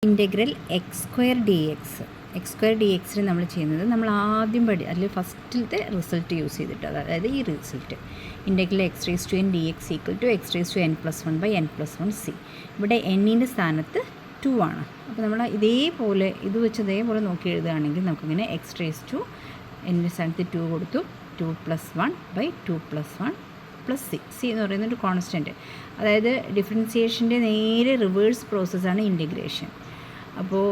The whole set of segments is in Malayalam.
ഇൻ്റഗ്രൽ എക്സ് സ്ക്വയർ ഡി എക്സിന് നമ്മൾ ചെയ്യുന്നത് നമ്മൾ ആദ്യം അതിൽ ഫസ്റ്റിലത്തെ റിസൾട്ട് യൂസ് ചെയ്തിട്ട്, അതായത് ഈ result integral x raise to n d x equal to x raise to n+1/n+1c. ഇവിടെ എന്നിൻ്റെ സ്ഥാനത്ത് 2 ആണ്. അപ്പോൾ നമ്മൾ ഇതേപോലെ ഇതേപോലെ നോക്കി എഴുതുകയാണെങ്കിൽ നമുക്കിങ്ങനെ എക്സ് റേസ് ടു എന്നിൻ്റെ സ്ഥാനത്ത് 2 കൊടുത്തു, 2+1/2+1+c. സി എന്ന് പറയുന്ന ഒരു കോൺസ്റ്റൻറ്റ്, അതായത് ഡിഫറൻസിയേഷൻ്റെ നേരെ റിവേഴ്സ് പ്രോസസ്സാണ് ഇൻ്റഗ്രേഷൻ. അപ്പോൾ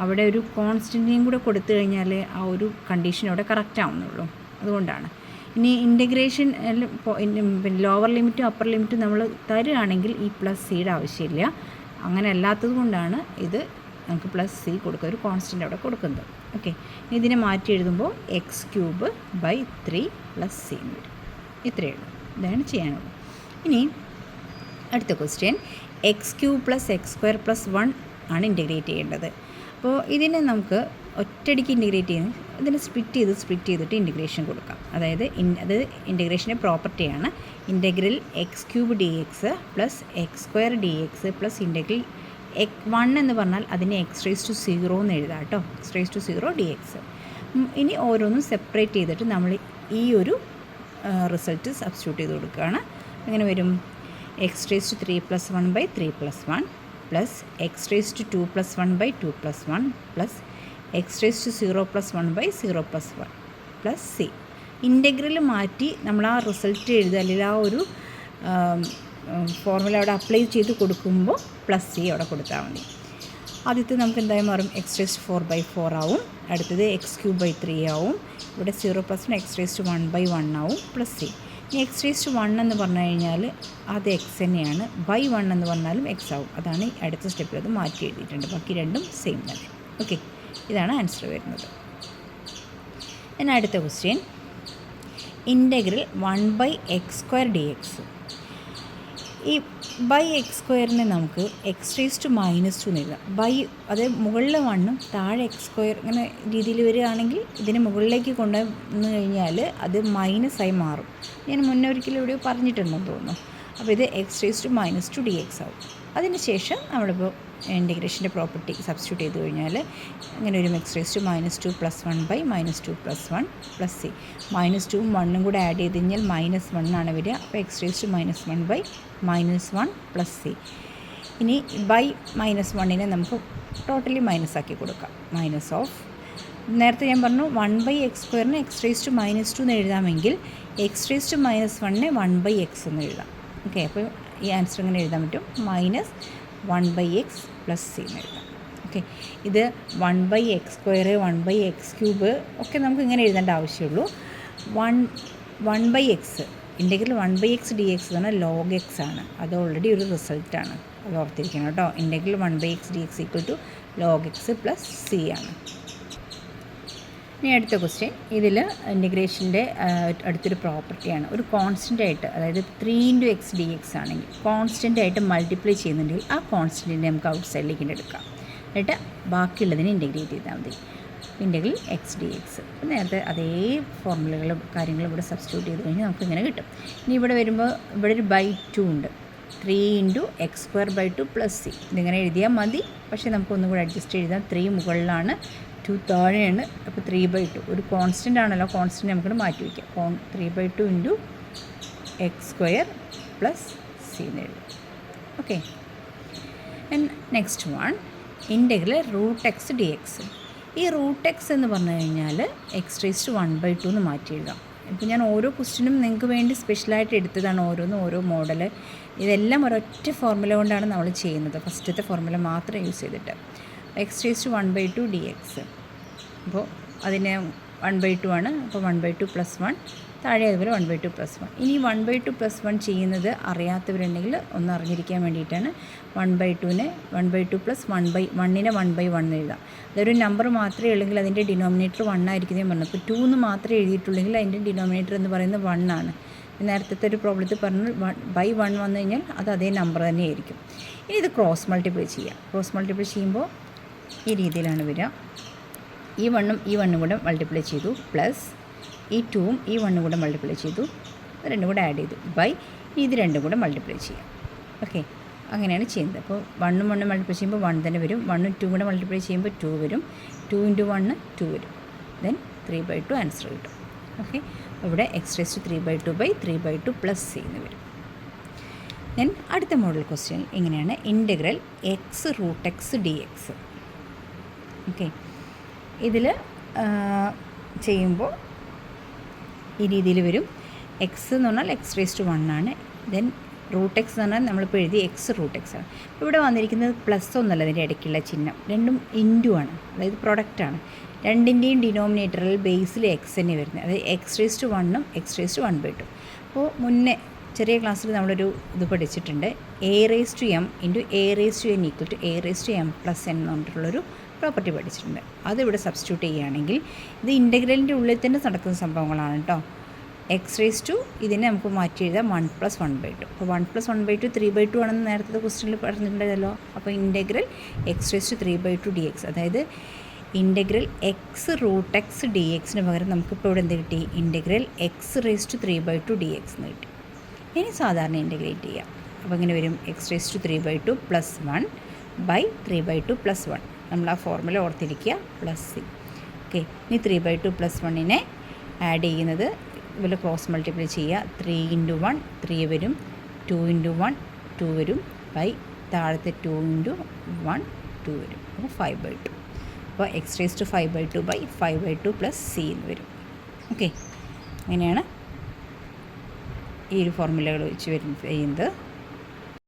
അവിടെ ഒരു കോൺസ്റ്റൻറ്റിനെയും കൂടെ കൊടുത്തു കഴിഞ്ഞാൽ ആ ഒരു കണ്ടീഷൻ അവിടെ കറക്റ്റ് ആവുന്നുള്ളൂ. അതുകൊണ്ടാണ് ഇനി ഇൻ്റഗ്രേഷൻ ലോവർ ലിമിറ്റും അപ്പർ ലിമിറ്റും നമ്മൾ തരുകയാണെങ്കിൽ ഈ +c ആവശ്യമില്ല. അങ്ങനെ അല്ലാത്തത് കൊണ്ടാണ് ഇത് നമുക്ക് +c കൊടുക്കുക, ഒരു കോൺസ്റ്റൻ്റ് അവിടെ കൊടുക്കുന്നത്. ഓക്കെ, ഇതിനെ മാറ്റി എഴുതുമ്പോൾ x³/3 + c എന്ന് വരും. ഇത്രയേ ഉള്ളൂ, ഇതാണ് ചെയ്യാനുള്ളത്. ഇനി അടുത്ത ക്വസ്റ്റ്യൻ x³ + x² + 1 ആണ് ഇൻറ്റഗ്രേറ്റ് ചെയ്യേണ്ടത്. അപ്പോൾ ഇതിനെ നമുക്ക് ഒറ്റയടിക്ക് ഇൻറ്റഗ്രേറ്റ് ചെയ്യുന്നത്, ഇതിനെ സ്പ്ലിറ്റ് ചെയ്തിട്ട് ഇൻറ്റഗ്രേഷൻ കൊടുക്കാം. അതായത് അത് ഇൻറ്റഗ്രേഷൻ്റെ പ്രോപ്പർട്ടിയാണ്. Integral x³ dx + x² dx + integral 1 എന്ന് പറഞ്ഞാൽ അതിനെ x⁻0 എന്ന് എഴുതാം കേട്ടോ, x⁻0 dx. ഇനി ഓരോന്നും സെപ്പറേറ്റ് ചെയ്തിട്ട് നമ്മൾ ഈ ഒരു റിസൾട്ട് സബ്സ്റ്റിറ്റ്യൂട്ട് ചെയ്ത് കൊടുക്കുകയാണ്. അങ്ങനെ വരും x⁻3 + 1/3 + 1 + x⁻2 + 1/2 + 1 + x⁻0 + 1/0 + 1 + c. Integral മാറ്റി നമ്മൾ ആ റിസൾട്ട് എഴുതുക, അല്ലെങ്കിൽ ആ ഒരു ഫോർമുല അവിടെ അപ്ലൈ ചെയ്ത് കൊടുക്കുമ്പോൾ +c അവിടെ കൊടുത്താൽ മതി. ആദ്യത്തെ നമുക്ക് എന്തായാലും മാറും, x⁻4/4 ആവും. അടുത്തത് x³ 3 ആവും. ഇവിടെ 0 + x⁻1/1 ആവും +c. ഇനി x⁻1 എന്ന് പറഞ്ഞു കഴിഞ്ഞാൽ അത് x തന്നെയാണ്, /1 എന്ന് പറഞ്ഞാലും x ആവും. അതാണ് അടുത്ത സ്റ്റെപ്പിൽ അത് മാറ്റി എഴുതിയിട്ടുണ്ട്. ബാക്കി രണ്ടും സെയിം തന്നെ. ഓക്കെ, ഇതാണ് ആൻസർ വരുന്നത്. ഇനി അടുത്ത ക്വസ്റ്റ്യൻ ഇൻ്റഗ്രൽ 1/x² dx. ഈ x² നമുക്ക് x⁻² എന്ന് എഴുതാം. അത് മുകളിൽ 1ഉം താഴെ x² ഇങ്ങനെ രീതിയിൽ വരികയാണെങ്കിൽ ഇതിന് മുകളിലേക്ക് കൊണ്ടുവന്നു കഴിഞ്ഞാൽ അത് മൈനസായി മാറും. ഞാൻ മുന്നേ ഒരിക്കലും എവിടെയോ പറഞ്ഞിട്ടുണ്ടെന്ന് തോന്നുന്നു. അപ്പോൾ ഇത് x⁻² dx ആവും. അതിനുശേഷം നമ്മളിപ്പോൾ ഇൻ്റഗ്രേഷൻ്റെ പ്രോപ്പർട്ടി സബ്സ്റ്റിറ്റ്യൂട്ട് ചെയ്ത് കഴിഞ്ഞാൽ ഇങ്ങനെ ഒരു x⁻2 + 1/-2 + 1 + c. -2ഉം 1ഉം കൂടെ ആഡ് ചെയ്ത് കഴിഞ്ഞാൽ -1 ആണ് വരിക. അപ്പോൾ x⁻1/-1 + c. ഇനി -1നെ നമുക്ക് ടോട്ടലി മൈനസാക്കി കൊടുക്കാം. നേരത്തെ ഞാൻ പറഞ്ഞു 1/x²നെ x⁻2 എന്ന് എഴുതാമെങ്കിൽ x⁻1നെ 1/x എന്ന് എഴുതാം. ഓക്കെ, അപ്പോൾ ഈ ആൻസർ ഇങ്ങനെ എഴുതാൻ പറ്റും, -1/x + c എന്ന് എഴുതാം. ഓക്കെ, ഇത് 1/x² 1/x³ ഒക്കെ നമുക്ക് ഇങ്ങനെ എഴുതേണ്ട ആവശ്യമുള്ളൂ. 1/x ഇൻ്റഗ്രൽ 1/x dx എന്ന് പറഞ്ഞാൽ log x ആണ്. അത് ഓൾറെഡി ഒരു റിസൾട്ടാണ്, അത് ഓർത്തിരിക്കണം കേട്ടോ. Integral 1/x dx = log x + c ആണ്. ഇനി അടുത്ത ക്വസ്റ്റ്യൻ, ഇതിൽ ഇൻ്റഗ്രേഷൻ്റെ അടുത്തൊരു പ്രോപ്പർട്ടിയാണ്. ഒരു കോൺസ്റ്റൻ്റ് ആയിട്ട്, അതായത് 3 x dx ആണെങ്കിൽ കോൺസ്റ്റൻ്റ് ആയിട്ട് മൾട്ടിപ്ലൈ ചെയ്യുന്നുണ്ടെങ്കിൽ ആ കോൺസ്റ്റൻറ്റിനെ നമുക്ക് ഔട്ട് സൈഡിലേക്ക് എടുക്കാം. എന്നിട്ട് ബാക്കിയുള്ളതിനെ ഇൻ്റഗ്രേറ്റ് ചെയ്താൽ മതി. Integral x dx. നേരത്തെ അതേ ഫോർമുലകളും കാര്യങ്ങളും ഇവിടെ സബ്സ്റ്റിറ്റ്യൂട്ട് ചെയ്ത് കഴിഞ്ഞാൽ നമുക്ക് ഇങ്ങനെ കിട്ടും. ഇനി ഇവിടെ വരുമ്പോൾ ഇവിടെ ഒരു /2 ഉണ്ട്. 3 × x²/2 + c. ഇതിങ്ങനെ എഴുതിയാൽ മതി, പക്ഷേ നമുക്കൊന്നും കൂടെ അഡ്ജസ്റ്റ് എഴുതാം. 3 മുകളിലാണ്, 2 താഴെയാണ്. അപ്പോൾ 3/2 ഒരു കോൺസ്റ്റൻ്റ് ആണല്ലോ, കോൺസ്റ്റൻ്റ് നമുക്കിവിടെ മാറ്റി വയ്ക്കാം. 3/2 × x² + c എന്ന് എഴുതും. Okay, next one integral √x dx. ഈ √x എന്ന് പറഞ്ഞു കഴിഞ്ഞാൽ x⁻1/2 എന്ന് മാറ്റി എഴുതാം. ഇപ്പോൾ ഞാൻ ഓരോ ക്വസ്റ്റ്യനും നിങ്ങൾക്ക് വേണ്ടി സ്പെഷ്യലായിട്ട് എടുത്തതാണ്, ഓരോന്നും ഓരോ മോഡൽ. ഇതെല്ലാം ഒരൊറ്റ ഫോർമുല കൊണ്ടാണ് നമ്മൾ ചെയ്യുന്നത്, ഫസ്റ്റത്തെ ഫോർമുല മാത്രം യൂസ് ചെയ്തിട്ട്. x⁻1/2 dx. അപ്പോൾ അതിന് 1/2 ആണ്, അപ്പോൾ 1/2 + 1, താഴെ അതുപോലെ 1/2 + 1. ഇനി 1/2 + 1 ചെയ്യുന്നത് അറിയാത്തവരുണ്ടെങ്കിൽ ഒന്ന് അറിഞ്ഞിരിക്കാൻ വേണ്ടിയിട്ടാണ് 1/2നെ 1/2 + 1/1നെ 1/1 എന്ന് എഴുതാം. അതൊരു നമ്പർ മാത്രമേ ഉള്ളെങ്കിൽ അതിൻ്റെ ഡിനോമിനേറ്റർ 1 ആയിരിക്കും ഞാൻ പറഞ്ഞു. ഇപ്പോൾ 2 എന്ന് മാത്രമേ എഴുതിയിട്ടുള്ളെങ്കിൽ അതിൻ്റെ ഡിനോമിനേറ്റർ എന്ന് പറയുന്നത് 1 ആണ്. നേരത്തെ ഒരു പ്രോബ്ലത്തിൽ പറഞ്ഞു 1/1 വന്നു കഴിഞ്ഞാൽ അത് അതേ നമ്പർ തന്നെയായിരിക്കും. ഇനി ഇത് ക്രോസ് മൾട്ടിപ്ലൈ ചെയ്യാം. ക്രോസ് മൾട്ടിപ്ലൈ ചെയ്യുമ്പോൾ ഈ രീതിയിലാണ് വരിക. ഈ 1ഉം കൂടെ മൾട്ടിപ്ലൈ ചെയ്തു, പ്ലസ് ഈ 2ഉം ഈ 1ഉം കൂടെ മൾട്ടിപ്ലൈ ചെയ്തു, രണ്ടും കൂടെ ആഡ് ചെയ്തു, ഇത് രണ്ടും കൂടെ മൾട്ടിപ്ലൈ ചെയ്യാം. ഓക്കെ, അങ്ങനെയാണ് ചെയ്യുന്നത്. അപ്പോൾ 1ഉം 1ഉം മൾട്ടിപ്ലൈ ചെയ്യുമ്പോൾ 1 തന്നെ വരും. 1ഉം 2 കൂടെ മൾട്ടിപ്ലൈ ചെയ്യുമ്പോൾ 2 വരും. 2 × 1 2 വരും. ദെൻ 3/2 ആൻസർ കിട്ടും. ഓക്കെ, ഇവിടെ x⁵3/2/3/2 പ്ലസ് c എന്ന് വരും. ദെൻ അടുത്ത മോഡൽ ക്വസ്റ്റ്യൻ ഇങ്ങനെയാണ്, ഇൻ്റഗ്രൽ x√x dx. ഓക്കെ, ഇതിൽ ചെയ്യുമ്പോൾ ഈ രീതിയിൽ വരും. എക്സ് എന്ന് പറഞ്ഞാൽ x⁻1 ആണ്. ദെൻ √x എന്ന് പറഞ്ഞാൽ നമ്മളിപ്പോൾ എഴുതി x√x ആണ്. ഇവിടെ വന്നിരിക്കുന്നത് പ്ലസ് ഒന്നല്ല, അതിൻ്റെ ഇടയ്ക്കുള്ള ചിഹ്നം രണ്ടും ഇൻറ്റു ആണ്, അതായത് പ്രൊഡക്റ്റാണ്. രണ്ടിൻ്റെയും ഡിനോമിനേറ്ററിൽ ബേസിൽ എക്സ് തന്നെ വരുന്നത്, അതായത് x⁻1ഉം x⁻1/2. അപ്പോൾ മുന്നേ ചെറിയ ക്ലാസ്സിൽ നമ്മളൊരു ഇത് പഠിച്ചിട്ടുണ്ട്, a⁻m × a⁻n = a⁻m + n എന്ന് പറഞ്ഞിട്ടുള്ളൊരു പ്രോപ്പർട്ടി പഠിച്ചിട്ടുണ്ട്. അതിവിടെ സബ്സ്റ്റിറ്റ്യൂട്ട് ചെയ്യുകയാണെങ്കിൽ ഇത് ഇൻ്റഗ്രലിൻ്റെ ഉള്ളിൽ തന്നെ നടക്കുന്ന സംഭവങ്ങളാണ് കേട്ടോ. ഇതിനെ നമുക്ക് മാറ്റി എഴുതാം 1 + 1/2. അപ്പോൾ 1 + 1/2 3/2 ആണെന്ന് നേരത്തെ ക്വസ്റ്റ്യനിൽ പറഞ്ഞിട്ടുണ്ടല്ലോ. അപ്പോൾ ഇൻ്റഗ്രൽ x⁻3/2 dx, അതായത് ഇൻ്റഗ്രൽ x√x dx പകരം നമുക്കിപ്പോൾ ഇവിടെ എന്ത് കിട്ടി, ഇൻ്റഗ്രൽ x⁻3/2 dx എന്ന് കിട്ടി. ഇനി സാധാരണ ഇൻ്റഗ്രേറ്റ് ചെയ്യാം. അപ്പോൾ ഇങ്ങനെ വരും, x⁻3/2 + 1/3/2 + 1. നമ്മൾ ആ ഫോർമുല ഓർത്തിരിക്കുക, പ്ലസ് c. ഓക്കെ, ഇനി 3/2 + 1നെ ആഡ് ചെയ്യുന്നത് ഇതുപോലെ ക്രോസ് മൾട്ടിപ്ലൈ ചെയ്യുക. 3 × 1 3 വരും, 2 × 1 2 വരും, താഴത്തെ 2 × 1 2 വരും. അപ്പോൾ 5/2. അപ്പോൾ x⁵5/2/5/2 + c എന്ന് വരും. ഓക്കെ, അങ്ങനെയാണ് ഈ ഒരു ഫോർമുലകൾ വെച്ച് ചെയ്യുന്നത്.